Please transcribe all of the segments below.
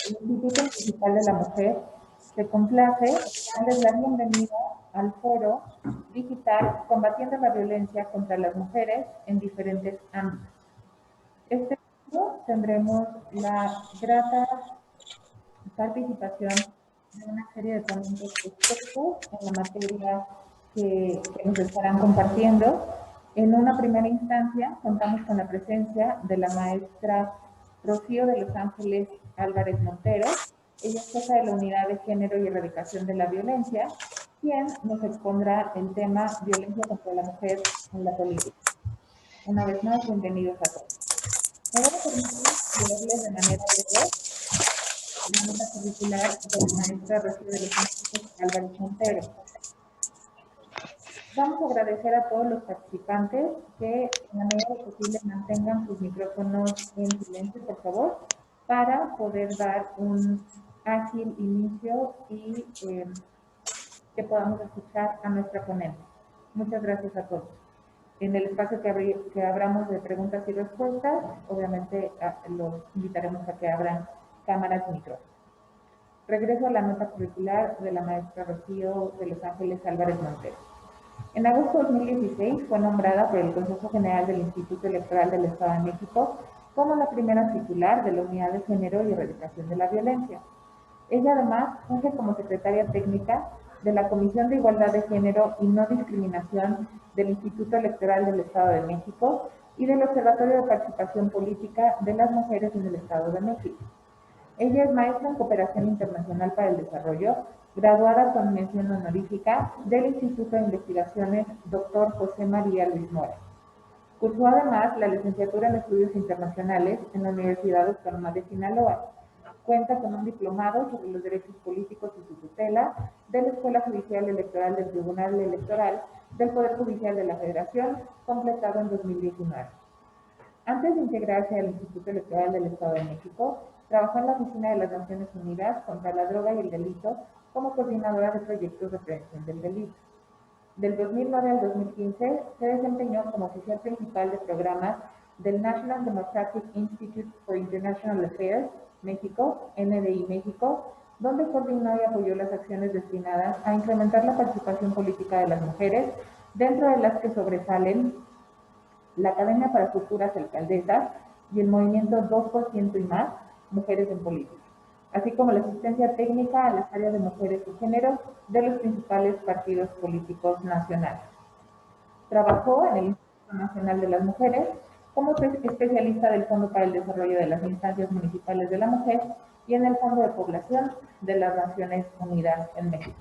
el Instituto Municipal de la Mujer se complace en darles la bienvenida al foro digital Combatiendo la Violencia contra las Mujeres en diferentes ámbitos. Este año tendremos la grata participación de una serie de ponentes expertos en la materia que nos estarán compartiendo. En una primera instancia, contamos con la presencia de la maestra Rocío de Los Ángeles Álvarez Montero. Ella es jefa de la Unidad de Género y Erradicación de la Violencia, quien nos expondrá el tema violencia contra la mujer en la política. Una vez más, bienvenidos a todos. Me voy a permitir leerles de manera breve la nota curricular de la maestra Rocío de Los Ángeles Álvarez Montero. Vamos a agradecer a todos los participantes que en la medida de lo posible mantengan sus micrófonos en silencio, por favor, para poder dar un ágil inicio y que podamos escuchar a nuestra ponente. Muchas gracias a todos. En el espacio que abramos de preguntas y respuestas, obviamente los invitaremos a que abran cámaras y micrófonos. Regreso a la nota curricular de la maestra Rocío de Los Ángeles Álvarez Montero. En agosto de 2016 fue nombrada por el Consejo General del Instituto Electoral del Estado de México como la primera titular de la Unidad de Género y Erradicación de la Violencia. Ella además funge como secretaria técnica de la Comisión de Igualdad de Género y No Discriminación del Instituto Electoral del Estado de México y del Observatorio de Participación Política de las Mujeres en el Estado de México. Ella es maestra en Cooperación Internacional para el Desarrollo, graduada con mención honorífica del Instituto de Investigaciones Dr. José María Luis Mora. Cursó además la licenciatura en Estudios Internacionales en la Universidad Autónoma de Sinaloa. Cuenta con un diplomado sobre los derechos políticos y su tutela de la Escuela Judicial Electoral del Tribunal Electoral del Poder Judicial de la Federación, completado en 2019. Antes de integrarse al Instituto Electoral del Estado de México, trabajó en la Oficina de las Naciones Unidas contra la Droga y el Delito como coordinadora de proyectos de prevención del delito. Del 2009 al 2015 se desempeñó como oficial principal de programas del National Democratic Institute for International Affairs, México, NDI México, donde coordinó y apoyó las acciones destinadas a incrementar la participación política de las mujeres, dentro de las que sobresalen la Academia para Futuras Alcaldesas y el movimiento 2% y más, Mujeres en Política, así como la asistencia técnica a las áreas de mujeres y género de los principales partidos políticos nacionales. Trabajó en el Instituto Nacional de las Mujeres como especialista del Fondo para el Desarrollo de las Instancias Municipales de la Mujer y en el Fondo de Población de las Naciones Unidas en México.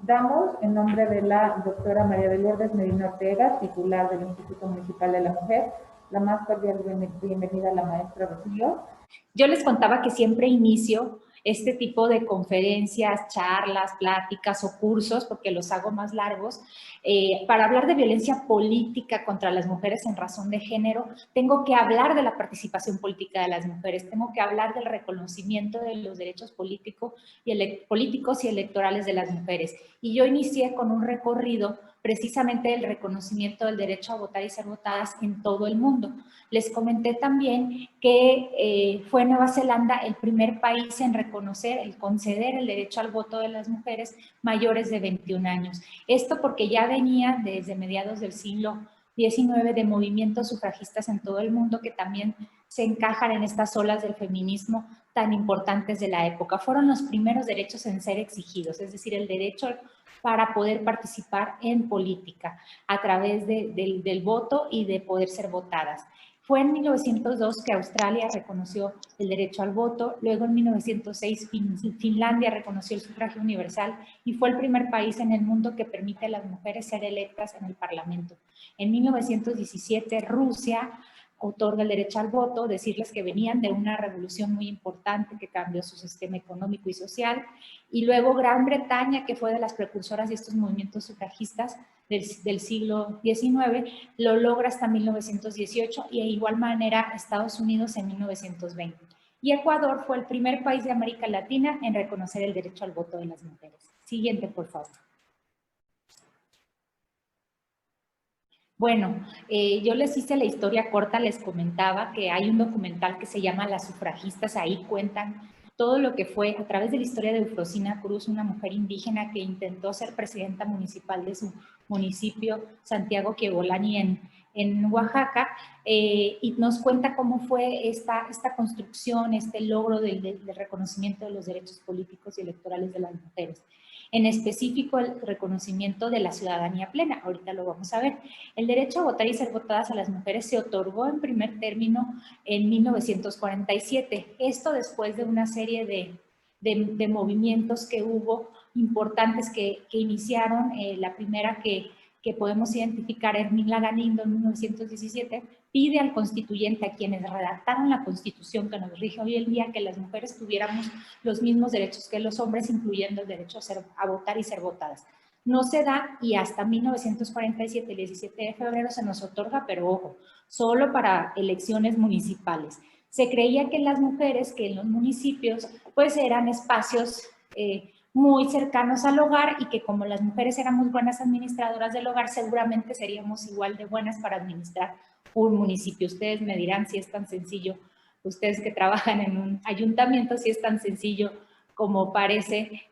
Damos, en nombre de la doctora María de Lourdes Medina Ortega, titular del Instituto Municipal de la Mujer, la más cordial bienvenida a la maestra Rocío. Yo les contaba que siempre inicio este tipo de conferencias, charlas, pláticas o cursos, porque los hago más largos, para hablar de violencia política contra las mujeres en razón de género, tengo que hablar de la participación política de las mujeres, tengo que hablar del reconocimiento de los derechos políticos y electorales de las mujeres. Y yo inicié con un recorrido precisamente del reconocimiento del derecho a votar y ser votadas en todo el mundo. Les comenté también que fue Nueva Zelanda el primer país en conceder el derecho al voto de las mujeres mayores de 21 años. Esto porque ya venía desde mediados del siglo XIX de movimientos sufragistas en todo el mundo que también se encajan en estas olas del feminismo tan importantes de la época. Fueron los primeros derechos en ser exigidos, es decir, el derecho para poder participar en política a través del voto y de poder ser votadas. Fue en 1902 que Australia reconoció el derecho al voto, luego en 1906 Finlandia reconoció el sufragio universal y fue el primer país en el mundo que permite a las mujeres ser electas en el Parlamento. En 1917 Rusia otorga el derecho al voto, decirles que venían de una revolución muy importante que cambió su sistema económico y social, y luego Gran Bretaña, que fue de las precursoras de estos movimientos sufragistas del siglo XIX, lo logra hasta 1918 y de igual manera Estados Unidos en 1920. Y Ecuador fue el primer país de América Latina en reconocer el derecho al voto de las mujeres. Siguiente, por favor. Bueno, yo les hice la historia corta, les comentaba que hay un documental que se llama Las sufragistas, ahí cuentan todo lo que fue a través de la historia de Eufrosina Cruz, una mujer indígena que intentó ser presidenta municipal de su municipio, Santiago Quiebolani, en Oaxaca, y nos cuenta cómo fue esta construcción, este logro del reconocimiento de los derechos políticos y electorales de las mujeres. En específico, el reconocimiento de la ciudadanía plena. Ahorita lo vamos a ver. El derecho a votar y ser votadas a las mujeres se otorgó en primer término en 1947. Esto después de una serie de movimientos que hubo importantes que iniciaron. La primera que podemos identificar, Hermín Galindo, en 1917, pide al constituyente, a quienes redactaron la Constitución que nos rige hoy en día, que las mujeres tuviéramos los mismos derechos que los hombres, incluyendo el derecho a votar y ser votadas. No se da, y hasta 1947, el 17 de febrero, se nos otorga, pero ojo, solo para elecciones municipales. Se creía que las mujeres, que en los municipios, pues eran espacios muy cercanos al hogar, y que como las mujeres éramos buenas administradoras del hogar, seguramente seríamos igual de buenas para administrar un municipio. Ustedes me dirán si es tan sencillo, ustedes que trabajan en un ayuntamiento, si es tan sencillo como parece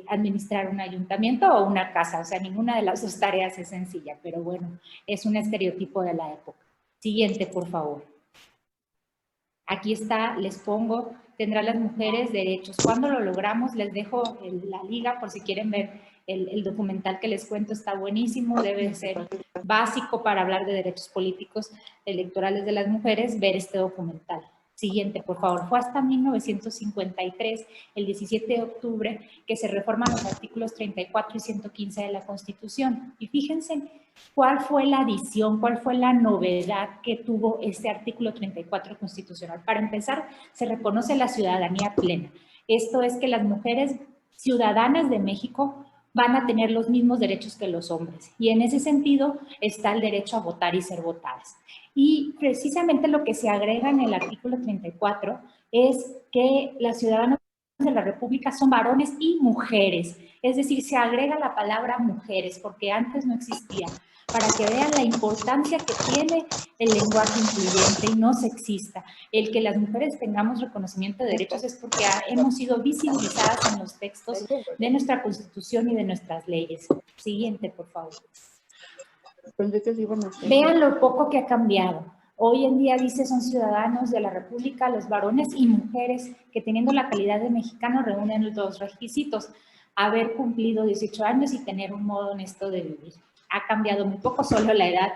administrar un ayuntamiento o una casa. O sea, ninguna de las dos tareas es sencilla, pero bueno, es un estereotipo de la época. Siguiente, por favor. Aquí está, les pongo, tendrán las mujeres derechos. ¿Cuándo lo logramos? Les dejo la liga por si quieren ver el documental que les cuento, está buenísimo, debe ser básico para hablar de derechos políticos electorales de las mujeres, ver este documental. Siguiente, por favor. Fue hasta 1953, el 17 de octubre, que se reforman los artículos 34 y 115 de la Constitución. Y fíjense cuál fue la adición, cuál fue la novedad que tuvo este artículo 34 constitucional. Para empezar, se reconoce la ciudadanía plena. Esto es que las mujeres ciudadanas de México van a tener los mismos derechos que los hombres. Y en ese sentido está el derecho a votar y ser votadas. Y precisamente lo que se agrega en el artículo 34 es que las ciudadanas de la República son varones y mujeres. Es decir, se agrega la palabra mujeres, porque antes no existía, para que vean la importancia que tiene el lenguaje incluyente y no sexista. El que las mujeres tengamos reconocimiento de derechos es porque hemos sido visibilizadas en los textos de nuestra Constitución y de nuestras leyes. Siguiente, por favor. Vean lo poco que ha cambiado. Hoy en día dice son ciudadanos de la República, los varones y mujeres que teniendo la calidad de mexicano reúnen los dos requisitos: haber cumplido 18 años y tener un modo honesto de vivir. Ha cambiado muy poco, solo la edad,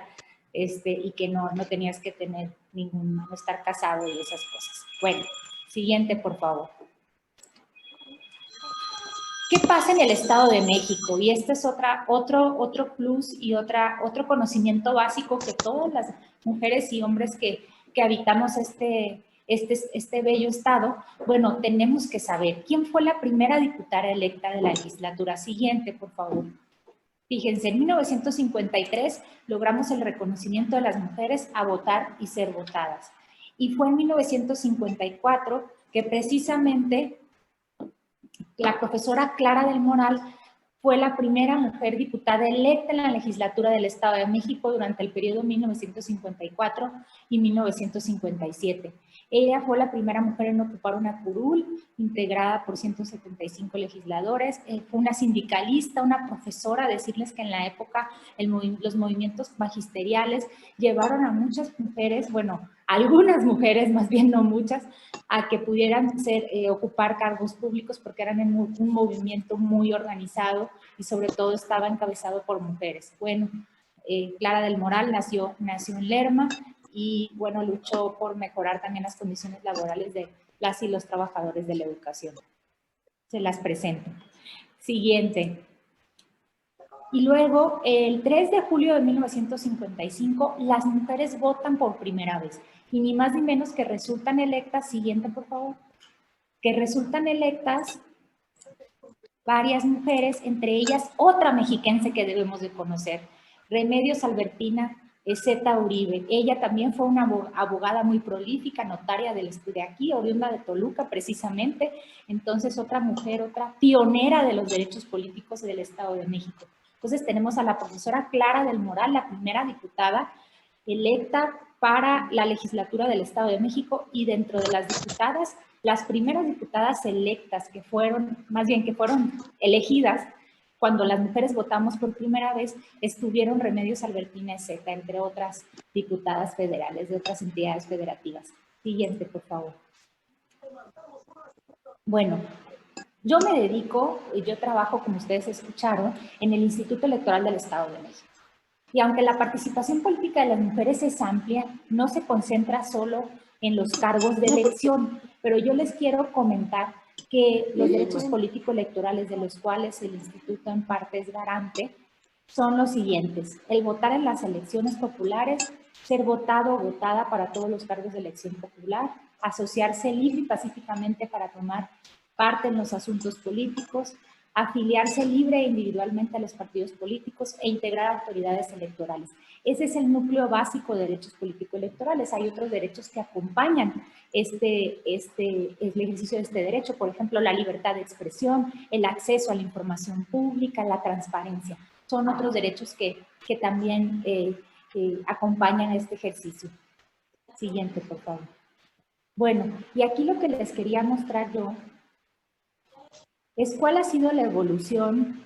y que no tenías que tener no estar casado y esas cosas. Bueno, siguiente, por favor. ¿Qué pasa en el Estado de México? Y este es otro plus y otro conocimiento básico que todas las mujeres y hombres que habitamos este bello estado, bueno, tenemos que saber quién fue la primera diputada electa de la legislatura. Siguiente, por favor. Fíjense, en 1953 logramos el reconocimiento de las mujeres a votar y ser votadas. Y fue en 1954 que precisamente la profesora Clara del Moral fue la primera mujer diputada electa en la legislatura del Estado de México durante el periodo 1954 y 1957. Ella fue la primera mujer en ocupar una curul integrada por 175 legisladores. Fue una sindicalista, una profesora. Decirles que en la época los movimientos magisteriales llevaron a muchas mujeres, bueno, algunas mujeres, más bien no muchas, a que pudieran ocupar cargos públicos porque eran un movimiento muy organizado y sobre todo estaba encabezado por mujeres. Bueno, Clara del Moral nació en Lerma y bueno, luchó por mejorar también las condiciones laborales de las y los trabajadores de la educación. Se las presento. Siguiente. Y luego, el 3 de julio de 1955, las mujeres votan por primera vez. Y ni más ni menos que resultan electas, siguiente por favor, que resultan electas varias mujeres, entre ellas otra mexiquense que debemos de conocer, Remedios Albertina Zeta Uribe. Ella también fue una abogada muy prolífica, notaria de aquí, oriunda de Toluca precisamente. Entonces otra mujer, otra pionera de los derechos políticos del Estado de México. Entonces tenemos a la profesora Clara del Moral, la primera diputada electa para la legislatura del Estado de México, y dentro de las diputadas, las primeras diputadas electas que fueron elegidas cuando las mujeres votamos por primera vez, estuvieron Remedios Albertina Ezeta, entre otras diputadas federales de otras entidades federativas. Siguiente, por favor. Bueno, yo me dedico, y yo trabajo, como ustedes escucharon, en el Instituto Electoral del Estado de México. Y aunque la participación política de las mujeres es amplia, no se concentra solo en los cargos de elección, pero yo les quiero comentar que los derechos político-electorales de los cuales el instituto en parte es garante son los siguientes: el votar en las elecciones populares, ser votado o votada para todos los cargos de elección popular, asociarse libre y pacíficamente para tomar parte en los asuntos políticos, afiliarse libre e individualmente a los partidos políticos e integrar autoridades electorales. Ese es el núcleo básico de derechos político-electorales. Hay otros derechos que acompañan el ejercicio de este derecho, por ejemplo, la libertad de expresión, el acceso a la información pública, la transparencia. Son otros derechos que también acompañan este ejercicio. Siguiente, por favor. Bueno, y aquí lo que les quería mostrar yo es cuál ha sido la evolución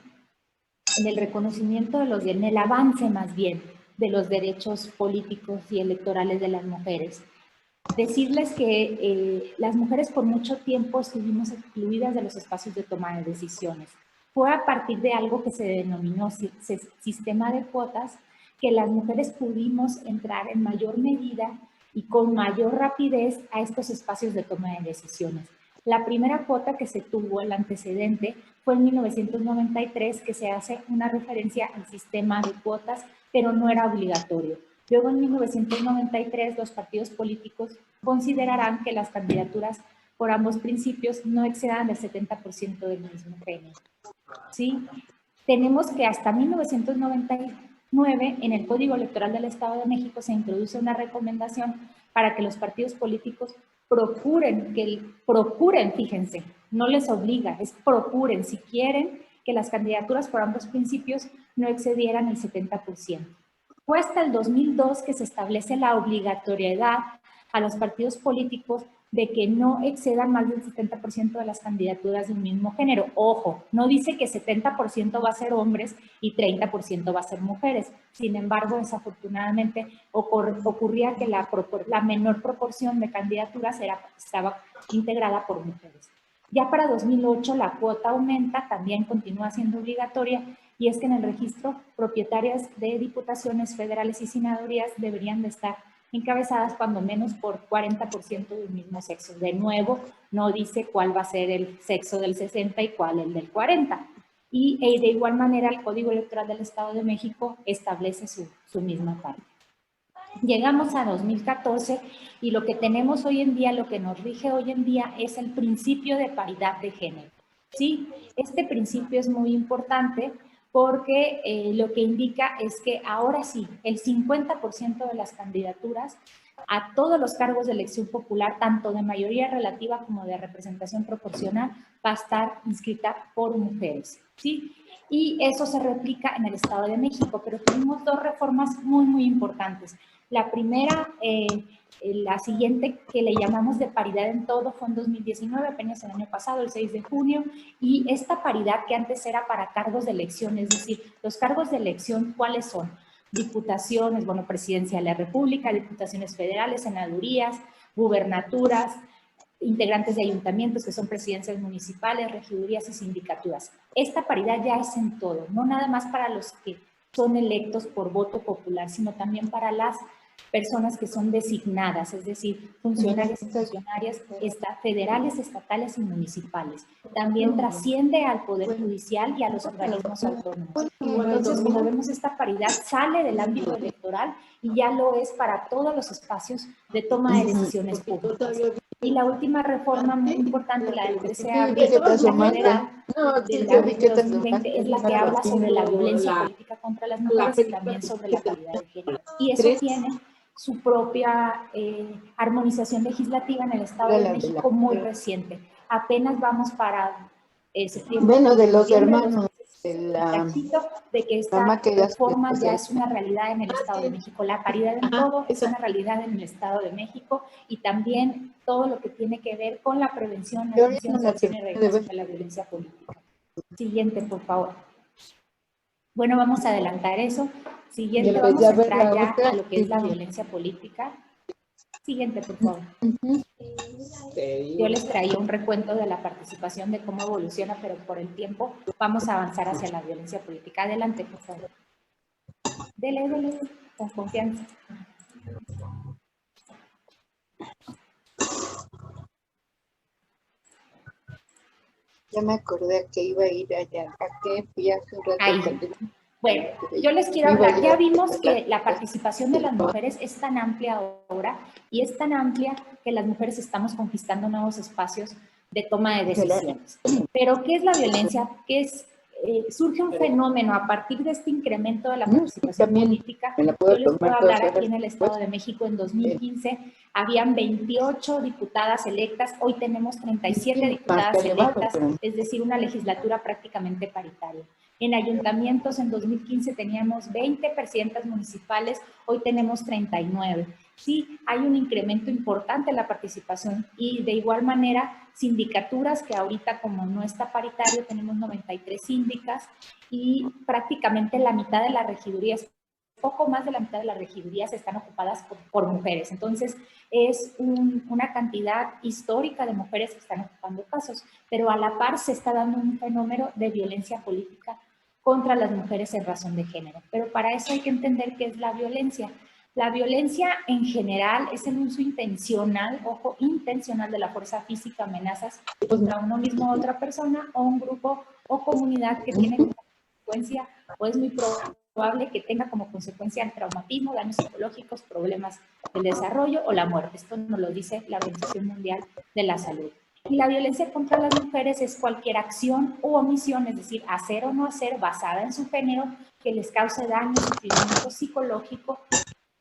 en el reconocimiento en el avance más bien, de los derechos políticos y electorales de las mujeres. Decirles que las mujeres por mucho tiempo estuvimos excluidas de los espacios de toma de decisiones. Fue a partir de algo que se denominó sistema de cuotas que las mujeres pudimos entrar en mayor medida y con mayor rapidez a estos espacios de toma de decisiones. La primera cuota que se tuvo, el antecedente, fue en 1993, que se hace una referencia al sistema de cuotas, pero no era obligatorio. Luego, en 1993, los partidos políticos considerarán que las candidaturas por ambos principios no excedan el 70% del mismo género. ¿Sí? Tenemos que hasta 1999, en el Código Electoral del Estado de México, se introduce una recomendación para que los partidos políticos procuren, fíjense, no les obliga, es procuren, si quieren, que las candidaturas por ambos principios no excedieran el 70%. Fue hasta el 2002 que se establece la obligatoriedad a los partidos políticos de que no excedan más del 70% de las candidaturas de un mismo género. Ojo, no dice que 70% va a ser hombres y 30% va a ser mujeres. Sin embargo, desafortunadamente ocurría que la menor proporción de candidaturas estaba integrada por mujeres. Ya para 2008 la cuota aumenta, también continúa siendo obligatoria, y es que en el registro propietarias de diputaciones federales y senadurías deberían de estar encabezadas cuando menos por 40% del mismo sexo. De nuevo, no dice cuál va a ser el sexo del 60 y cuál el del 40. Y de igual manera el Código Electoral del Estado de México establece su misma parte. Llegamos a 2014 y lo que tenemos hoy en día, lo que nos rige hoy en día es el principio de paridad de género. ¿Sí? Este principio es muy importante porque lo que indica es que ahora sí, el 50% de las candidaturas a todos los cargos de elección popular, tanto de mayoría relativa como de representación proporcional, va a estar inscrita por mujeres, ¿sí? Y eso se replica en el Estado de México, pero tuvimos dos reformas muy, muy importantes. La primera, la siguiente, que le llamamos de paridad en todo, fue en 2019, apenas el año pasado, el 6 de junio, y esta paridad que antes era para cargos de elección, es decir, los cargos de elección, ¿cuáles son? Diputaciones, bueno, Presidencia de la República, diputaciones federales, senadurías, gubernaturas, integrantes de ayuntamientos que son presidencias municipales, regidurías y sindicaturas. Esta paridad ya es en todo, no nada más para los que son electos por voto popular, sino también para las personas que son designadas, es decir, funcionarios y funcionarias federales, estatales y municipales. También trasciende al Poder Judicial y a los organismos autónomos. Entonces, como vemos, esta paridad sale del ámbito electoral y ya lo es para todos los espacios de toma de decisiones públicas. Y la última reforma muy importante, la del 13 de abril, la federal del año 2020, es la que habla sobre la violencia política contra las mujeres y también sobre la paridad de género. Y eso tiene su propia armonización legislativa en el Estado de México muy reciente. Apenas vamos para septiembre. Bueno, de los hermanos. cachito de que esta reforma ya es una realidad en el Estado de México. La paridad en todo es una realidad en el Estado de México y también todo lo que tiene que ver con la prevención, atención, sanción y regulación de la violencia política. Siguiente, por favor. Bueno, vamos a adelantar eso. Siguiente, vamos a entrar ya a lo que es la violencia política. Siguiente, por favor. Yo les traía un recuento de la participación, de cómo evoluciona, pero por el tiempo vamos a avanzar hacia la violencia política. Adelante, por favor. Dele, con confianza. Ya me acordé que iba a ir allá, a que fui hace un rato. Ahí. Bueno, yo les quiero hablar, ya vimos que la participación de las mujeres es tan amplia ahora y es tan amplia que las mujeres estamos conquistando nuevos espacios de toma de decisiones. Pero, ¿qué es la violencia? ¿Qué es? Surge un fenómeno a partir de este incremento de la participación política. Yo les puedo hablar aquí en el Estado de México en 2015, habían 28 diputadas electas, hoy tenemos 37 diputadas electas, es decir, una legislatura prácticamente paritaria. En ayuntamientos en 2015 teníamos 20 presidentas municipales, hoy tenemos 39. Sí, hay un incremento importante en la participación y de igual manera sindicaturas que ahorita como no está paritario tenemos 93 síndicas y prácticamente la mitad de las regidurías, poco más de la mitad de las regidurías están ocupadas por mujeres. Entonces es una cantidad histórica de mujeres que están ocupando casos, pero a la par se está dando un fenómeno de violencia política contra las mujeres en razón de género. Pero para eso hay que entender qué es la violencia. La violencia en general es el uso intencional, ojo, intencional de la fuerza física, amenazas contra uno mismo, otra persona o un grupo o comunidad que tiene como consecuencia, o es muy probable que tenga como consecuencia el traumatismo, daños psicológicos, problemas del desarrollo o la muerte. Esto nos lo dice la Organización Mundial de la Salud. Y la violencia contra las mujeres es cualquier acción u omisión, es decir, hacer o no hacer, basada en su género, que les cause daño, sufrimiento psicológico,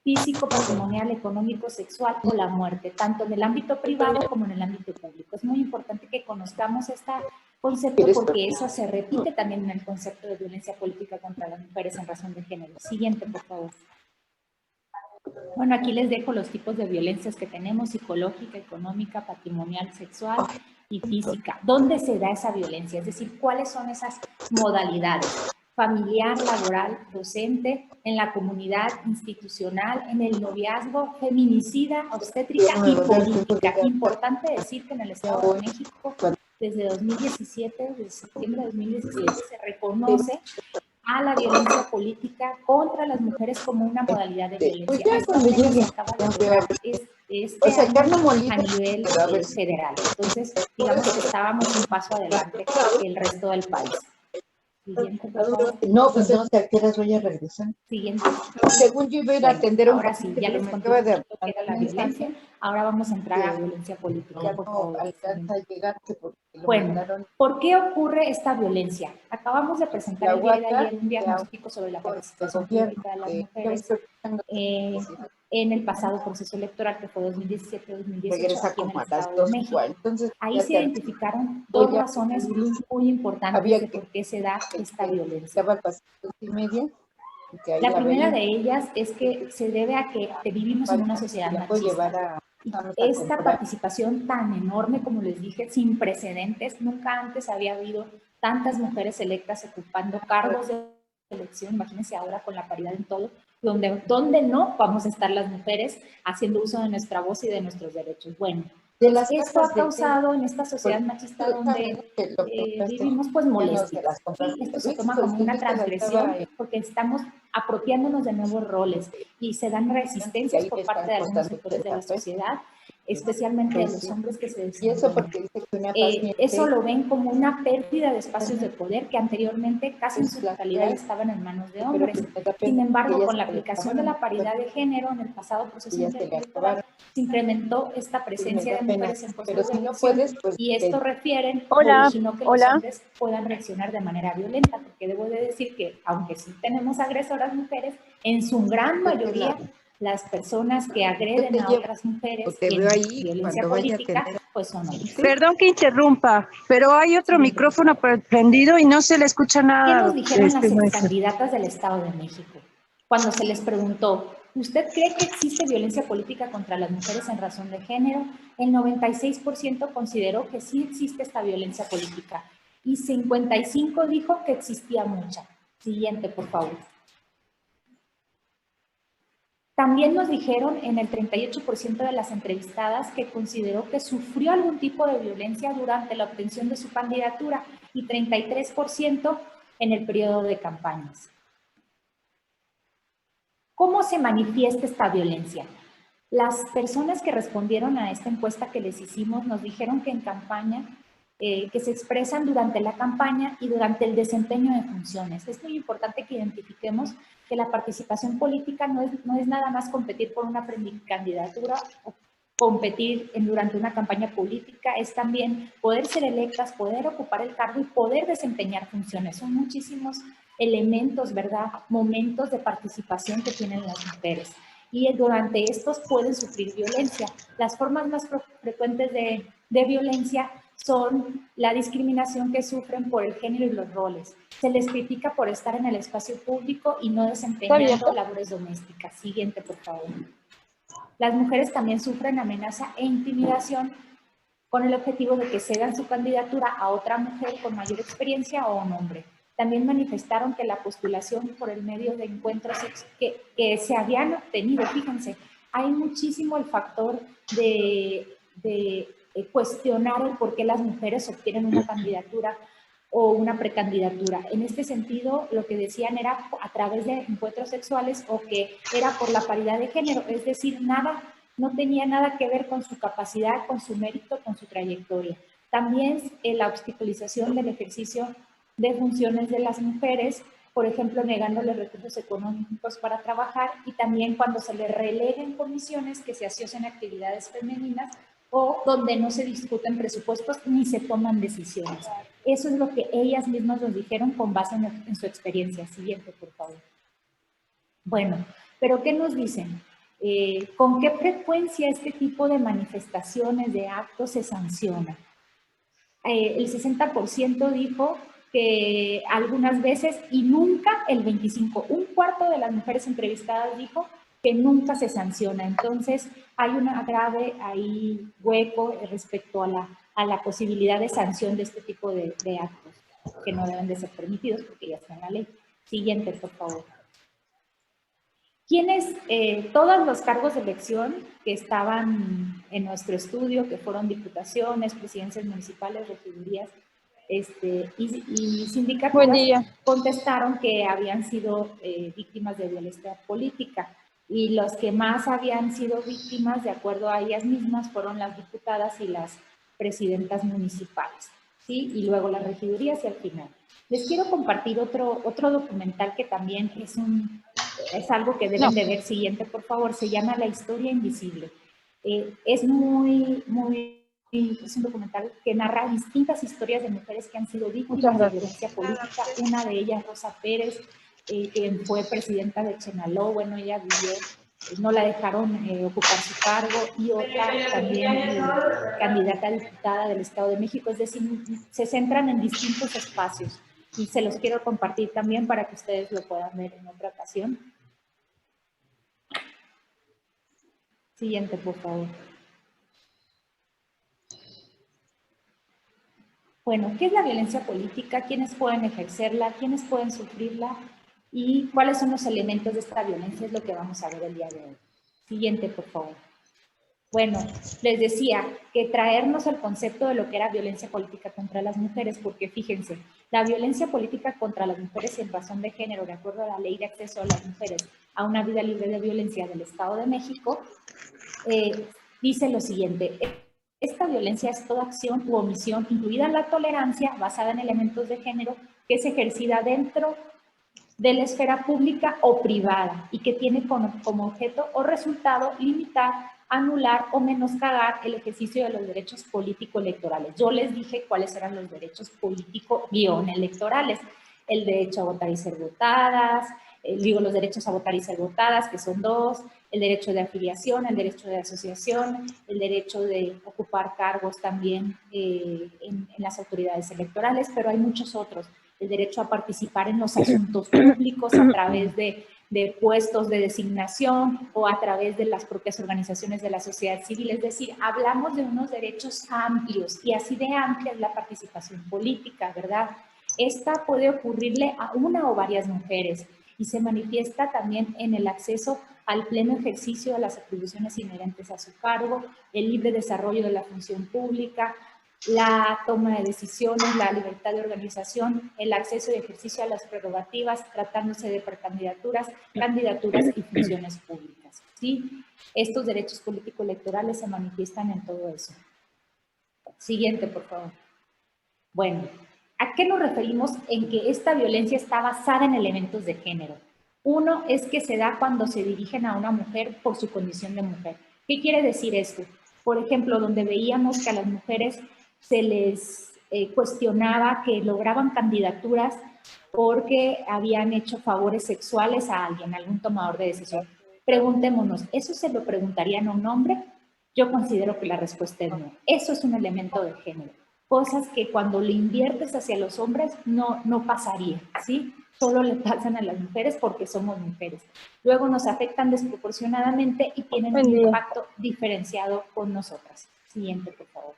físico, patrimonial, económico, sexual o la muerte, tanto en el ámbito privado como en el ámbito público. Es muy importante que conozcamos este concepto porque eso se repite también en el concepto de violencia política contra las mujeres en razón de género. Siguiente, por favor. Bueno, aquí les dejo los tipos de violencias que tenemos: psicológica, económica, patrimonial, sexual y física. ¿Dónde se da esa violencia? Es decir, ¿cuáles son esas modalidades? Familiar, laboral, docente, en la comunidad, institucional, en el noviazgo, feminicida, obstétrica y política. Importante decir que en el Estado de México, desde 2017, desde septiembre de 2017, se reconoce a la violencia política contra las mujeres como una modalidad de violencia. Esta ley se acaba de lograr este año a nivel federal. Entonces, digamos que estábamos un paso adelante el resto del país. Siguiente, por favor. No, pues no sé a qué horas voy a regresar. Siguiente. Según yo iba a ir a atender ahora sí, ya les conté un poquito qué era la violencia. Ahora vamos a entrar a violencia política, por favor. Alcanza a llegar. Bueno, ¿por qué ocurre esta violencia? Acabamos de presentar el día de ayer un diagnóstico sobre la participación política de las mujeres en el pasado proceso electoral, que fue 2017-2018, aquí en el Estado de México. Ahí se identificaron dos razones muy importantes de por qué se da esta violencia. La primera de ellas es que se debe a que vivimos en una sociedad machista. Esta participación tan enorme, como les dije, sin precedentes, nunca antes había habido tantas mujeres electas ocupando cargos de elección. Imagínense ahora con la paridad en todo, donde no vamos a estar las mujeres haciendo uso de nuestra voz y de nuestros derechos. Bueno, esto ha causado en esta sociedad machista donde vivimos pues molestias. ¿Sí? Esto se toma como una transgresión porque estamos apropiándonos de nuevos roles y se dan resistencias por parte de algunos sectores de la sociedad, especialmente de los hombres que se desempeñan. Eso lo ven como una pérdida de espacios de poder que anteriormente casi en su totalidad estaban en manos de hombres. Sin embargo, con la aplicación de la paridad de género en el pasado proceso electoral, se incrementó esta presencia de mujeres en puestos de elección y esto refieren originó que los hombres puedan reaccionar de manera violenta, porque debo de decir que aunque sí tenemos agresoras mujeres, en su gran mayoría las personas que agreden a otras mujeres en violencia política, pues son hombres. Perdón que interrumpa, pero hay otro micrófono prendido y no se le escucha ¿Qué nada. nos dijeron las maestra. excandidatas del Estado de México? Cuando se les preguntó, ¿usted cree que existe violencia política contra las mujeres en razón de género? El 96% consideró que sí existe esta violencia política y 55% dijo que existía mucha. Siguiente, por favor. También nos dijeron en el 38% de las entrevistadas que consideró que sufrió algún tipo de violencia durante la obtención de su candidatura y 33% en el periodo de campañas. ¿Cómo se manifiesta esta violencia? Las personas que respondieron a esta encuesta que les hicimos nos dijeron que en campaña, que se expresan durante la campaña y durante el desempeño de funciones. Es muy importante que identifiquemos que la participación política no es nada más competir por una candidatura o competir durante una campaña política, es también poder ser electas, poder ocupar el cargo y poder desempeñar funciones. Son muchísimos elementos, ¿verdad? Momentos de participación que tienen las mujeres. Y durante estos pueden sufrir violencia. Las formas más frecuentes de violencia son la discriminación que sufren por el género y los roles. Se les critica por estar en el espacio público y no desempeñando labores domésticas. Siguiente, por favor. Las mujeres también sufren amenaza e intimidación con el objetivo de que cedan su candidatura a otra mujer con mayor experiencia o un hombre. También manifestaron que la postulación por el medio de encuentros que se habían obtenido, fíjense, hay muchísimo el factor de cuestionar el por qué las mujeres obtienen una candidatura o una precandidatura. En este sentido, lo que decían era a través de encuentros sexuales o que era por la paridad de género, es decir, no tenía nada que ver con su capacidad, con su mérito, con su trayectoria. También la obstaculización del ejercicio de funciones de las mujeres, por ejemplo, negándoles recursos económicos para trabajar y también cuando se les releguen comisiones que se asocien a actividades femeninas o donde no se discuten presupuestos ni se toman decisiones. Eso es lo que ellas mismas nos dijeron con base en su experiencia. Siguiente, por favor. Bueno, pero ¿qué nos dicen? ¿Con qué frecuencia este tipo de manifestaciones, de actos se sanciona? El 60% dijo que algunas veces y nunca el 25%. Un cuarto de las mujeres entrevistadas dijo que nunca se sanciona. Entonces, hay un grave ahí hueco respecto a la posibilidad de sanción de este tipo de actos que no deben de ser permitidos porque ya está en la ley. Siguiente, por favor. ¿Quiénes, todos los cargos de elección que estaban en nuestro estudio, que fueron diputaciones, presidencias municipales, regidurías y sindicatos, contestaron que habían sido víctimas de violencia política? Y los que más habían sido víctimas, de acuerdo a ellas mismas, fueron las diputadas y las presidentas municipales, ¿sí? Y luego las regidurías y al final. Les quiero compartir otro documental que también es algo que deben de ver. Siguiente, por favor. Se llama La historia invisible. Es es un documental que narra distintas historias de mujeres que han sido víctimas de violencia política. Una de ellas, Rosa Pérez, quien fue presidenta de Chenaló. Bueno, ella vivió, no la dejaron ocupar su cargo, y otra también candidata a diputada del Estado de México. Es decir, se centran en distintos espacios y se los quiero compartir también para que ustedes lo puedan ver en otra ocasión. Siguiente, por favor. Bueno, ¿qué es la violencia política? ¿Quiénes pueden ejercerla? ¿Quiénes pueden sufrirla? ¿Y cuáles son los elementos de esta violencia? Es lo que vamos a ver el día de hoy. Siguiente, por favor. Bueno, les decía que traernos el concepto de lo que era violencia política contra las mujeres, porque fíjense, la violencia política contra las mujeres en razón de género, de acuerdo a la Ley de Acceso a las Mujeres a una Vida Libre de Violencia del Estado de México, dice lo siguiente: esta violencia es toda acción u omisión, incluida la tolerancia, basada en elementos de género, que es ejercida dentro de la esfera pública o privada y que tiene como objeto o resultado limitar, anular o menoscabar el ejercicio de los derechos político-electorales. Yo les dije cuáles eran los derechos político-electorales: el derecho a votar y ser votadas, los derechos a votar y ser votadas, que son 2, el derecho de afiliación, el derecho de asociación, el derecho de ocupar cargos también en las autoridades electorales, pero hay muchos otros. El derecho a participar en los asuntos públicos a través de puestos de designación o a través de las propias organizaciones de la sociedad civil. Es decir, hablamos de unos derechos amplios y así de amplia es la participación política, ¿verdad? Esta puede ocurrirle a una o varias mujeres y se manifiesta también en el acceso al pleno ejercicio de las atribuciones inherentes a su cargo, el libre desarrollo de la función pública, la toma de decisiones, la libertad de organización, el acceso y ejercicio a las prerrogativas, tratándose de precandidaturas, candidaturas y funciones públicas. ¿Sí? Estos derechos político-electorales se manifiestan en todo eso. Siguiente, por favor. Bueno, ¿a qué nos referimos en que esta violencia está basada en elementos de género? Uno es que se da cuando se dirigen a una mujer por su condición de mujer. ¿Qué quiere decir esto? Por ejemplo, donde veíamos que a las mujeres se les cuestionaba que lograban candidaturas porque habían hecho favores sexuales a alguien, algún tomador de decisión. Preguntémonos, ¿eso se lo preguntarían a un hombre? Yo considero que la respuesta es no. Eso es un elemento de género. Cosas que cuando le inviertes hacia los hombres no pasaría, ¿sí? Solo le pasan a las mujeres porque somos mujeres. Luego nos afectan desproporcionadamente y tienen un impacto diferenciado con nosotras. Siguiente, por favor.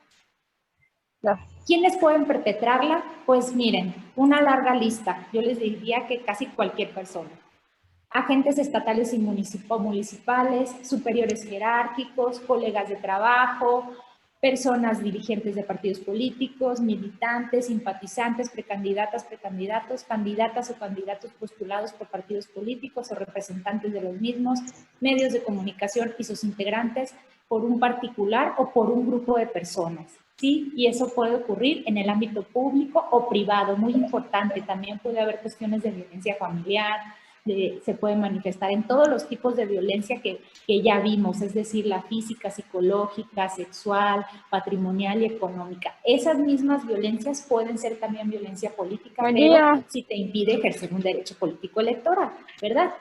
¿Quiénes pueden perpetrarla? Pues miren, una larga lista. Yo les diría que casi cualquier persona. Agentes estatales y municipales, superiores jerárquicos, colegas de trabajo, personas dirigentes de partidos políticos, militantes, simpatizantes, precandidatas, precandidatos, candidatas o candidatos postulados por partidos políticos o representantes de los mismos, medios de comunicación y sus integrantes por un particular o por un grupo de personas. ¿Sí? Y eso puede ocurrir en el ámbito público o privado, muy importante. También puede haber cuestiones de violencia familiar, se puede manifestar en todos los tipos de violencia que ya vimos, es decir, la física, psicológica, sexual, patrimonial y económica. Esas mismas violencias pueden ser también violencia política, pero si te impide ejercer un derecho político electoral, ¿verdad?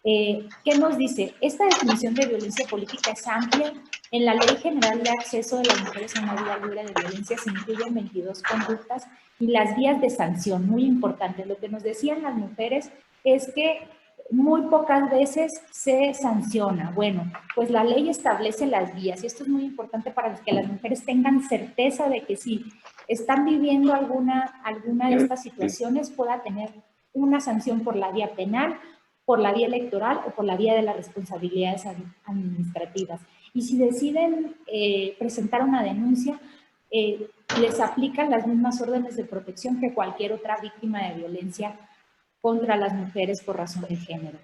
¿Qué nos dice? Esta definición de violencia política es amplia. En la Ley General de Acceso de las Mujeres a una Vida Libre de Violencia se incluyen 22 conductas y las vías de sanción, muy importante. Lo que nos decían las mujeres es que muy pocas veces se sanciona. Bueno, pues la ley establece las vías y esto es muy importante para que las mujeres tengan certeza de que si están viviendo alguna de estas situaciones pueda tener una sanción por la vía penal, por la vía electoral o por la vía de las responsabilidades administrativas. Y si deciden presentar una denuncia, les aplican las mismas órdenes de protección que cualquier otra víctima de violencia contra las mujeres por razón de género.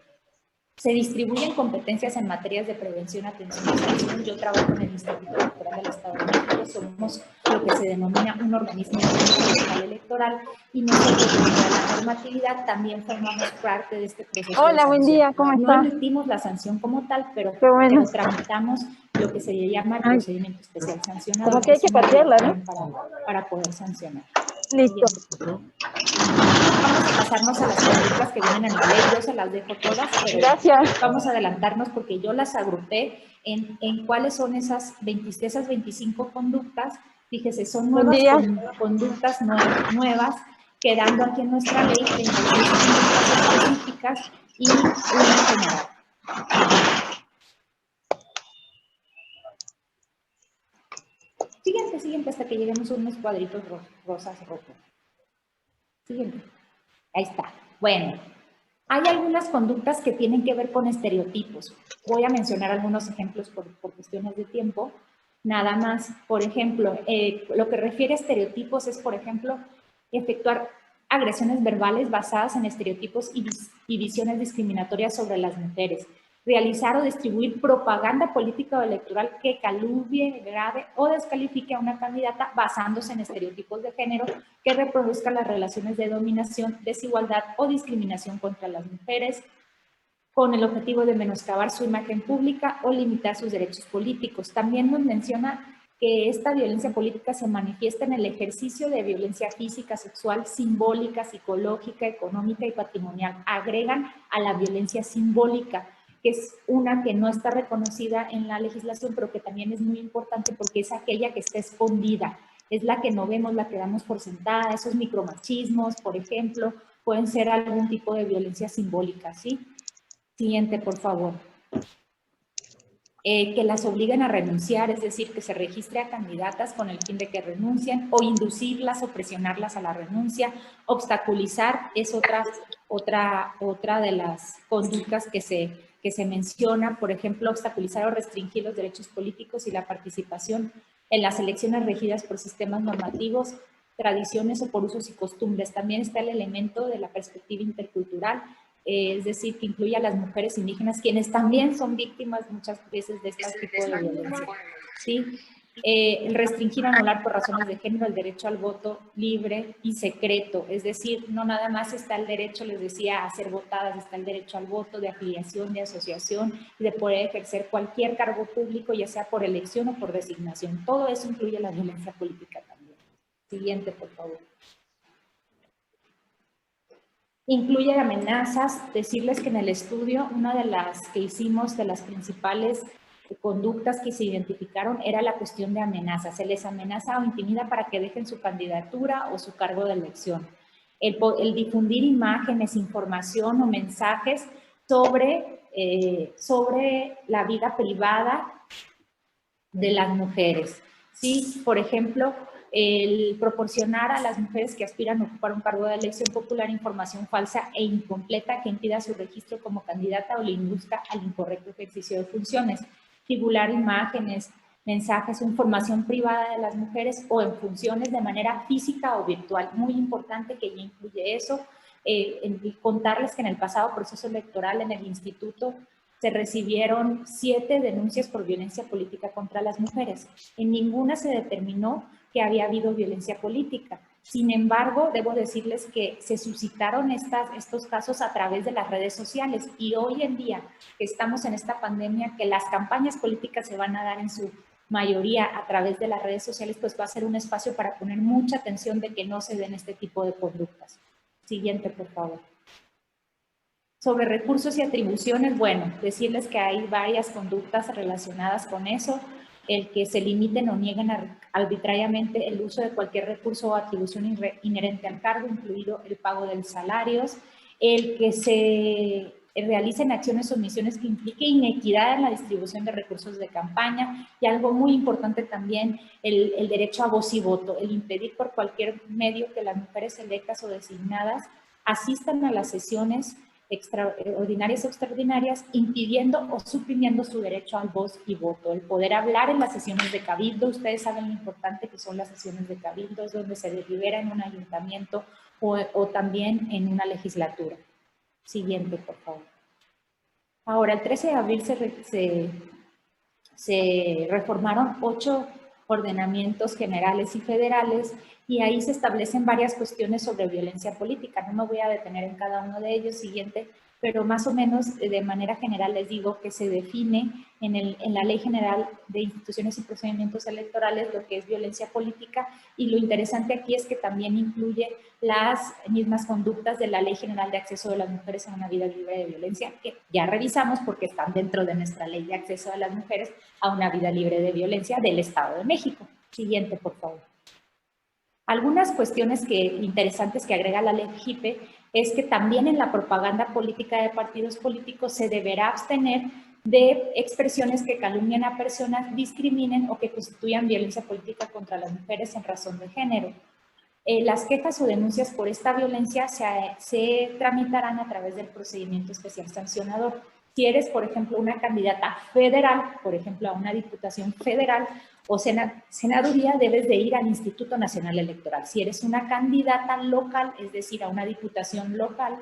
Se distribuyen competencias en materias de prevención, atención y sanción. Yo trabajo en el Instituto Electoral del Estado de México, somos lo que se denomina un organismo electoral y nosotros, dentro de la normatividad, también formamos parte de este proceso. Hola, buen día, ¿cómo está? No emitimos la sanción como tal, pero tramitamos lo que se llama el procedimiento especial sancionado. Como que hay que patearla, ¿no? Para poder sancionar. Listo. Vamos a pasarnos a las conductas que vienen en la ley, yo se las dejo todas, pero gracias. Vamos a adelantarnos porque yo las agrupé en cuáles son esas 25 conductas. Fíjese, son nuevas conductas nuevas, quedando aquí en nuestra ley 36 conductas específicas y una general. Siguiente, hasta que lleguemos a unos cuadritos rosas rojos. Siguiente. Ahí está. Bueno, hay algunas conductas que tienen que ver con estereotipos. Voy a mencionar algunos ejemplos por cuestiones de tiempo. Nada más, por ejemplo, lo que refiere a estereotipos es, por ejemplo, efectuar agresiones verbales basadas en estereotipos y visiones discriminatorias sobre las mujeres. Realizar o distribuir propaganda política o electoral que calumnie, degrade o descalifique a una candidata basándose en estereotipos de género que reproduzcan las relaciones de dominación, desigualdad o discriminación contra las mujeres, con el objetivo de menoscabar su imagen pública o limitar sus derechos políticos. También nos menciona que esta violencia política se manifiesta en el ejercicio de violencia física, sexual, simbólica, psicológica, económica y patrimonial. Agregan a la violencia simbólica, que es una que no está reconocida en la legislación, pero que también es muy importante porque es aquella que está escondida, es la que no vemos, la que damos por sentada. Esos micromachismos, por ejemplo, pueden ser algún tipo de violencia simbólica, ¿sí? Siguiente, por favor. Que las obliguen a renunciar, es decir, que se registre a candidatas con el fin de que renuncien, o inducirlas o presionarlas a la renuncia. Obstaculizar es otra de las conductas que se menciona, por ejemplo, obstaculizar o restringir los derechos políticos y la participación en las elecciones regidas por sistemas normativos, tradiciones o por usos y costumbres. También está el elemento de la perspectiva intercultural, es decir, que incluye a las mujeres indígenas, quienes también son víctimas muchas veces de este tipo de violencia. ¿Sí? El restringir o anular por razones de género el derecho al voto libre y secreto, es decir, no nada más está el derecho, les decía, a ser votadas, está el derecho al voto de afiliación, de asociación y de poder ejercer cualquier cargo público, ya sea por elección o por designación. Todo eso incluye la violencia política también. Siguiente, por favor. Incluye amenazas, decirles que en el estudio, una de las que hicimos, de las principales conductas que se identificaron, era la cuestión de amenazas. Se les amenaza o intimida para que dejen su candidatura o su cargo de elección. El difundir imágenes, información o mensajes sobre la vida privada de las mujeres. ¿Sí? Por ejemplo, el proporcionar a las mujeres que aspiran a ocupar un cargo de elección popular información falsa e incompleta que impida su registro como candidata o le induzca al incorrecto ejercicio de funciones. Divulgar imágenes, mensajes o información privada de las mujeres o en funciones de manera física o virtual. Muy importante que ya incluye eso. Contarles que en el pasado proceso electoral en el instituto se recibieron 7 denuncias por violencia política contra las mujeres. En ninguna se determinó que había habido violencia política. Sin embargo, debo decirles que se suscitaron estos casos a través de las redes sociales y hoy en día que estamos en esta pandemia, que las campañas políticas se van a dar en su mayoría a través de las redes sociales, pues va a ser un espacio para poner mucha atención de que no se den este tipo de conductas. Siguiente, por favor. Sobre recursos y atribuciones, bueno, decirles que hay varias conductas relacionadas con eso, el que se limiten o nieguen arbitrariamente el uso de cualquier recurso o atribución inherente al cargo, incluido el pago de salarios, el que se realicen acciones o misiones que implique inequidad en la distribución de recursos de campaña y algo muy importante también, el derecho a voz y voto, el impedir por cualquier medio que las mujeres electas o designadas asistan a las sesiones ordinarias o extraordinarias, impidiendo o suprimiendo su derecho al voz y voto, el poder hablar en las sesiones de cabildo. Ustedes saben lo importante que son las sesiones de cabildo, es donde se delibera en un ayuntamiento o también en una legislatura. Siguiente, por favor. Ahora, el 13 de abril se reformaron 8 ordenamientos generales y federales y ahí se establecen varias cuestiones sobre violencia política. No me voy a detener en cada uno de ellos, siguiente, pero más o menos de manera general les digo que se define en la Ley General de Instituciones y Procedimientos Electorales lo que es violencia política y lo interesante aquí es que también incluye las mismas conductas de la Ley General de Acceso de las Mujeres a una Vida Libre de Violencia, que ya revisamos porque están dentro de nuestra Ley de Acceso de las Mujeres a una Vida Libre de Violencia del Estado de México. Siguiente, por favor. Algunas cuestiones interesantes que agrega la ley JIPE es que también en la propaganda política de partidos políticos se deberá abstener de expresiones que calumnien a personas, discriminen o que constituyan violencia política contra las mujeres en razón de género. Las quejas o denuncias por esta violencia se tramitarán a través del procedimiento especial sancionador. Si eres, por ejemplo, una candidata federal, por ejemplo, a una diputación federal o senaduría, debes de ir al Instituto Nacional Electoral. Si eres una candidata local, es decir, a una diputación local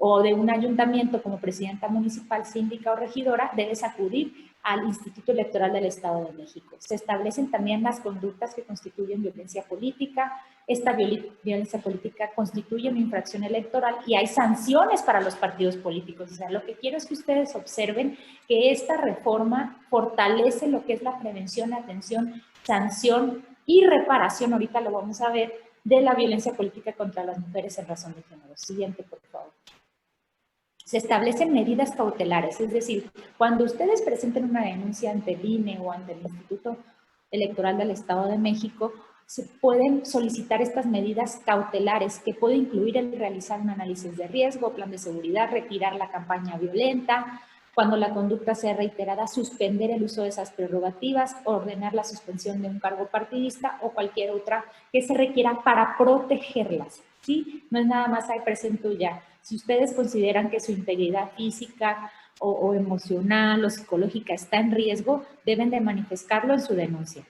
o de un ayuntamiento como presidenta municipal, síndica o regidora, debes acudir al Instituto Electoral del Estado de México. Se establecen también las conductas que constituyen violencia política. Esta violencia política constituye una infracción electoral y hay sanciones para los partidos políticos. O sea, lo que quiero es que ustedes observen que esta reforma fortalece lo que es la prevención, atención, sanción y reparación, ahorita lo vamos a ver, de la violencia política contra las mujeres en razón de género. Siguiente, por favor. Se establecen medidas cautelares, es decir, cuando ustedes presenten una denuncia ante el INE o ante el Instituto Electoral del Estado de México, se pueden solicitar estas medidas cautelares que puede incluir el realizar un análisis de riesgo, plan de seguridad, retirar la campaña violenta, cuando la conducta sea reiterada, suspender el uso de esas prerrogativas, ordenar la suspensión de un cargo partidista o cualquier otra que se requiera para protegerlas, ¿sí? No es nada más ahí presento ya. Si ustedes consideran que su integridad física o emocional o psicológica está en riesgo, deben de manifestarlo en su denuncia.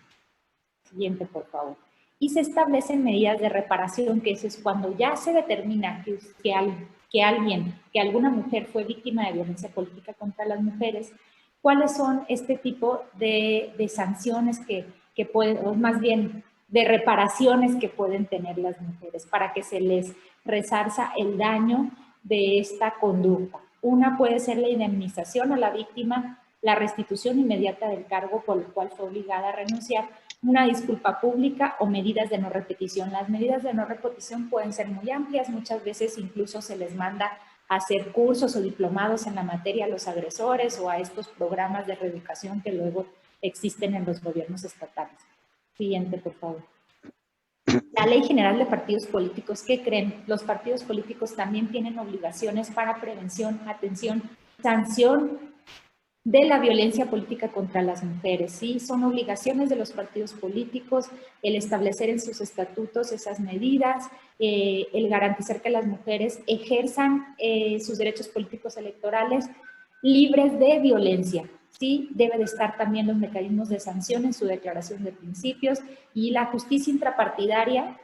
Siguiente, por favor. Y se establecen medidas de reparación, que eso es cuando ya se determina que alguna mujer fue víctima de violencia política contra las mujeres, cuáles son este tipo de sanciones que pueden, o más bien de reparaciones que pueden tener las mujeres para que se les resarza el daño de esta conducta. Una puede ser la indemnización a la víctima, la restitución inmediata del cargo por el cual fue obligada a renunciar, una disculpa pública o medidas de no repetición. Las medidas de no repetición pueden ser muy amplias, muchas veces incluso se les manda a hacer cursos o diplomados en la materia a los agresores o a estos programas de reeducación que luego existen en los gobiernos estatales. Siguiente, por favor. La Ley General de Partidos Políticos, ¿qué creen? Los partidos políticos también tienen obligaciones para prevención, atención, sanción de la violencia política contra las mujeres, ¿sí? Son obligaciones de los partidos políticos el establecer en sus estatutos esas medidas, el garantizar que las mujeres ejerzan sus derechos políticos electorales libres de violencia, ¿sí? Debe de estar también los mecanismos de sanción en su declaración de principios y la justicia intrapartidaria,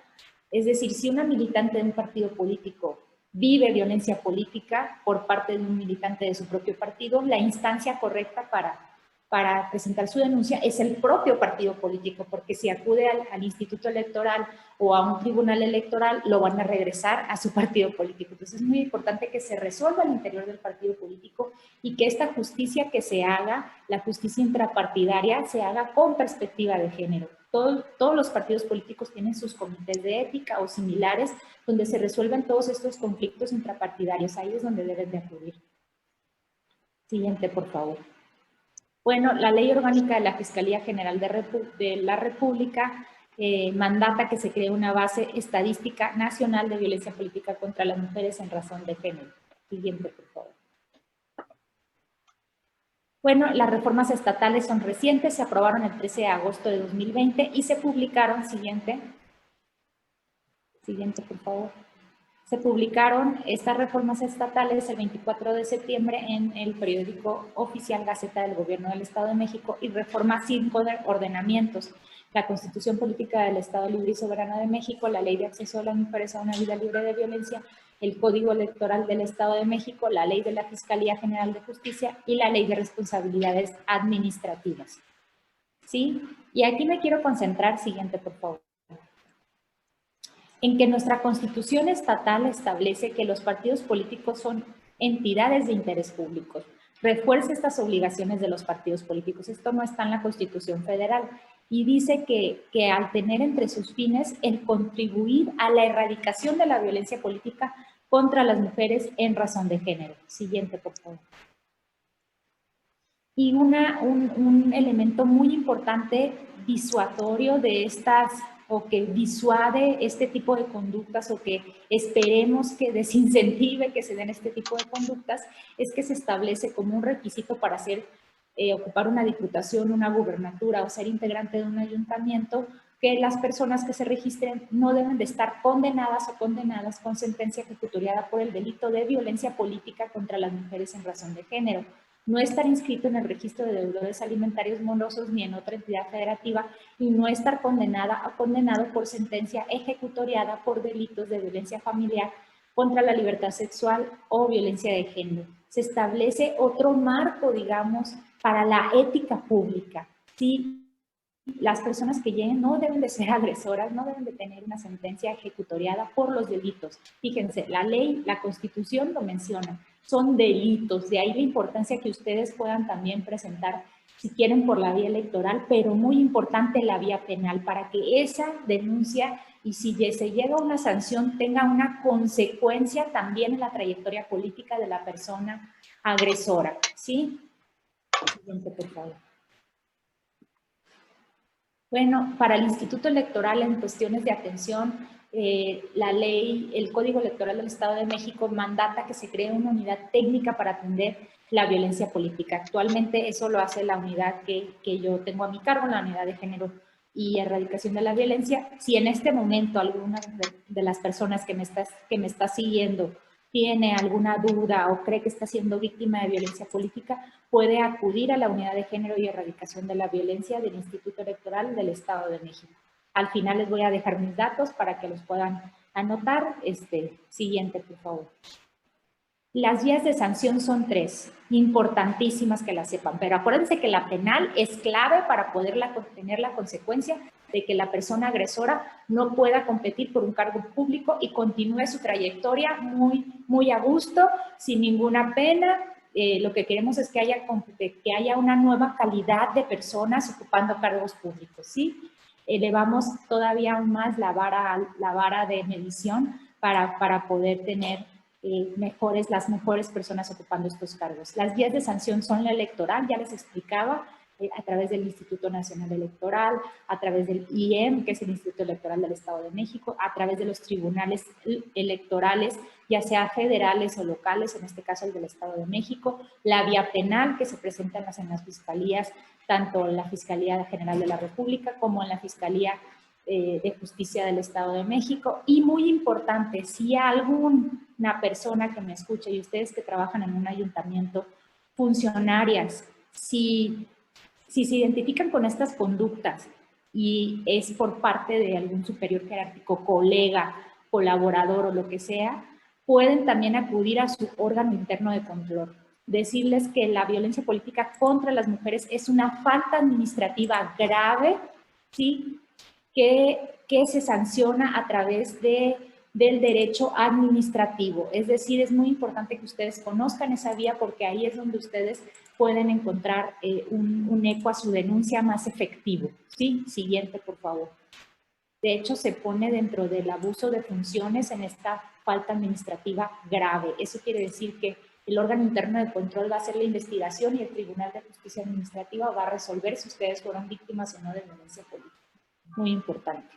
es decir, si una militante de un partido político vive violencia política por parte de un militante de su propio partido, la instancia correcta para presentar su denuncia es el propio partido político, porque si acude al Instituto Electoral o a un tribunal electoral, lo van a regresar a su partido político. Entonces es muy importante que se resuelva al interior del partido político y que esta justicia que se haga, la justicia intrapartidaria, se haga con perspectiva de género. Todos los partidos políticos tienen sus comités de ética o similares donde se resuelven todos estos conflictos intrapartidarios. Ahí es donde deben de acudir. Siguiente, por favor. Bueno, la Ley Orgánica de la Fiscalía General de la República mandata que se cree una base estadística nacional de violencia política contra las mujeres en razón de género. Siguiente, por favor. Bueno, las reformas estatales son recientes, se aprobaron el 13 de agosto de 2020 y se publicaron, siguiente, por favor. Se publicaron estas reformas estatales el 24 de septiembre en el periódico oficial Gaceta del Gobierno del Estado de México y reforma 5 de ordenamientos: la Constitución Política del Estado Libre y Soberano de México, la Ley de Acceso de las Mujeres a una Vida Libre de Violencia, el Código Electoral del Estado de México, la Ley de la Fiscalía General de Justicia y la Ley de Responsabilidades Administrativas. ¿Sí? Y aquí me quiero concentrar, siguiente, por favor, en que nuestra Constitución estatal establece que los partidos políticos son entidades de interés público. Refuerza estas obligaciones de los partidos políticos. Esto no está en la Constitución Federal. Y dice que al tener entre sus fines el contribuir a la erradicación de la violencia política contra las mujeres en razón de género. Siguiente, por favor. Y un elemento muy importante disuasorio de estas, o que disuade este tipo de conductas, o que esperemos que desincentive que se den este tipo de conductas, es que se establece como un requisito para ocupar una diputación, una gubernatura o ser integrante de un ayuntamiento, que las personas que se registren no deben de estar condenadas o condenadas con sentencia ejecutoriada por el delito de violencia política contra las mujeres en razón de género, no estar inscrito en el registro de deudores alimentarios morosos ni en otra entidad federativa y no estar condenada o condenado por sentencia ejecutoriada por delitos de violencia familiar contra la libertad sexual o violencia de género. Se establece otro marco, digamos, para la ética pública, ¿sí? Las personas que lleguen no deben de ser agresoras, no deben de tener una sentencia ejecutoriada por los delitos. Fíjense, la ley, la Constitución lo menciona, son delitos, de ahí la importancia que ustedes puedan también presentar, si quieren por la vía electoral, pero muy importante la vía penal, para que esa denuncia y si se llega a una sanción tenga una consecuencia también en la trayectoria política de la persona agresora, ¿sí? Siguiente, por favor. Bueno, para el Instituto Electoral en cuestiones de atención, la ley, el Código Electoral del Estado de México mandata que se cree una unidad técnica para atender la violencia política. Actualmente eso lo hace la unidad que yo tengo a mi cargo, la unidad de género y erradicación de la violencia. Si en este momento alguna de las personas que me está siguiendo tiene alguna duda o cree que está siendo víctima de violencia política, puede acudir a la Unidad de Género y Erradicación de la Violencia del Instituto Electoral del Estado de México. Al final les voy a dejar mis datos para que los puedan anotar. Siguiente, por favor. Las vías de sanción son 3, importantísimas que las sepan, pero acuérdense que la penal es clave para poder tener la consecuencia de que la persona agresora no pueda competir por un cargo público y continúe su trayectoria muy a gusto, sin ninguna pena. Lo que queremos es que haya una nueva calidad de personas ocupando cargos públicos, ¿sí? Elevamos todavía aún más la vara de medición para poder tener las mejores personas ocupando estos cargos. Las vías de sanción son la electoral, ya les explicaba, a través del Instituto Nacional Electoral, a través del IEM, que es el Instituto Electoral del Estado de México, a través de los tribunales electorales, ya sea federales o locales, en este caso el del Estado de México, la vía penal que se presenta en las fiscalías, tanto en la Fiscalía General de la República como en la Fiscalía de Justicia del Estado de México. Y muy importante, si alguna persona que me escuche y ustedes que trabajan en un ayuntamiento, funcionarias, si se identifican con estas conductas y es por parte de algún superior jerárquico, colega, colaborador o lo que sea, pueden también acudir a su órgano interno de control. Decirles que la violencia política contra las mujeres es una falta administrativa grave, ¿sí? Que se sanciona a través del derecho administrativo. Es decir, es muy importante que ustedes conozcan esa vía porque ahí es donde ustedes pueden encontrar un eco a su denuncia más efectivo. ¿Sí? Siguiente, por favor. De hecho, se pone dentro del abuso de funciones en esta falta administrativa grave. Eso quiere decir que el órgano interno de control va a hacer la investigación y el Tribunal de Justicia Administrativa va a resolver si ustedes fueron víctimas o no de violencia política. Muy importante.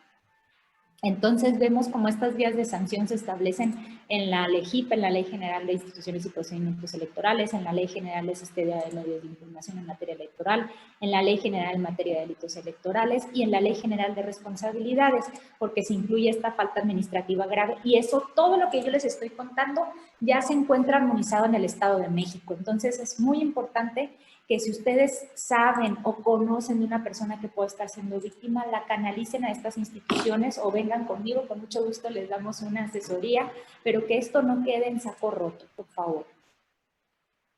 Entonces vemos cómo estas vías de sanción se establecen en la LEGIP, en la Ley General de Instituciones y Procedimientos Electorales, en la Ley General de Sistema de Medios de Información en materia electoral, en la Ley General en materia de delitos electorales y en la Ley General de Responsabilidades, porque se incluye esta falta administrativa grave y eso, todo lo que yo les estoy contando, ya se encuentra armonizado en el Estado de México. Entonces es muy importante que si ustedes saben o conocen de una persona que puede estar siendo víctima, la canalicen a estas instituciones o vengan conmigo, con mucho gusto les damos una asesoría, pero que esto no quede en saco roto, por favor.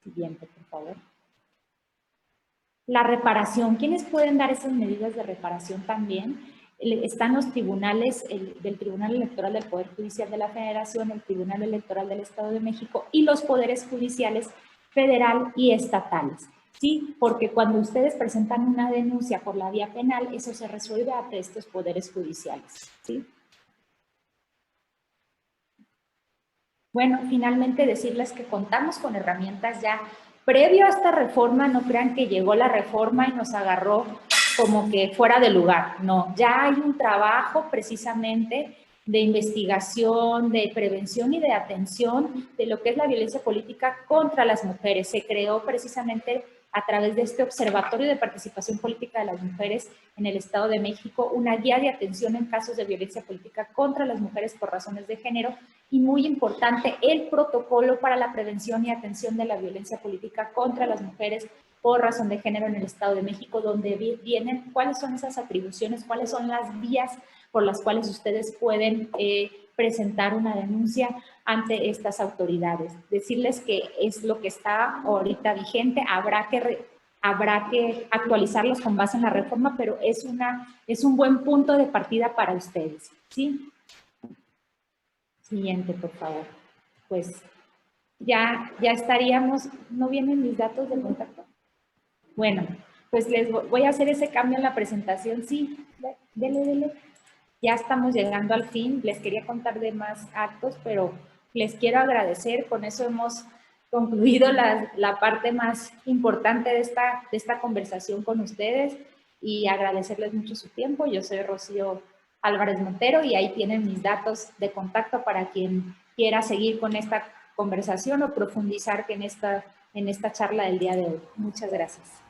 Siguiente, por favor. La reparación. ¿Quiénes pueden dar esas medidas de reparación también? Están los tribunales, del Tribunal Electoral del Poder Judicial de la Federación, el Tribunal Electoral del Estado de México y los poderes judiciales federal y estatales. ¿Sí? Porque cuando ustedes presentan una denuncia por la vía penal, eso se resuelve ante estos poderes judiciales. ¿Sí? Bueno, finalmente decirles que contamos con herramientas ya previo a esta reforma. No crean que llegó la reforma y nos agarró como que fuera de lugar. No, ya hay un trabajo precisamente de investigación, de prevención y de atención de lo que es la violencia política contra las mujeres. Se creó precisamente a través de este Observatorio de Participación Política de las Mujeres en el Estado de México, una guía de atención en casos de violencia política contra las mujeres por razones de género y, muy importante, el protocolo para la prevención y atención de la violencia política contra las mujeres por razón de género en el Estado de México, donde vienen cuáles son esas atribuciones, cuáles son las vías por las cuales ustedes pueden presentar una denuncia ante estas autoridades. Decirles que es lo que está ahorita vigente, habrá que actualizarlos con base en la reforma, pero es un buen punto de partida para ustedes, ¿sí? Siguiente, por favor. Pues ya estaríamos, ¿no vienen mis datos de contacto? Bueno, pues les voy a hacer ese cambio en la presentación, sí, dele. Ya estamos llegando al fin, les quería contar de más actos, pero les quiero agradecer, con eso hemos concluido la parte más importante de esta conversación con ustedes y agradecerles mucho su tiempo. Yo soy Rocío Álvarez Montero y ahí tienen mis datos de contacto para quien quiera seguir con esta conversación o profundizar en esta charla del día de hoy. Muchas gracias.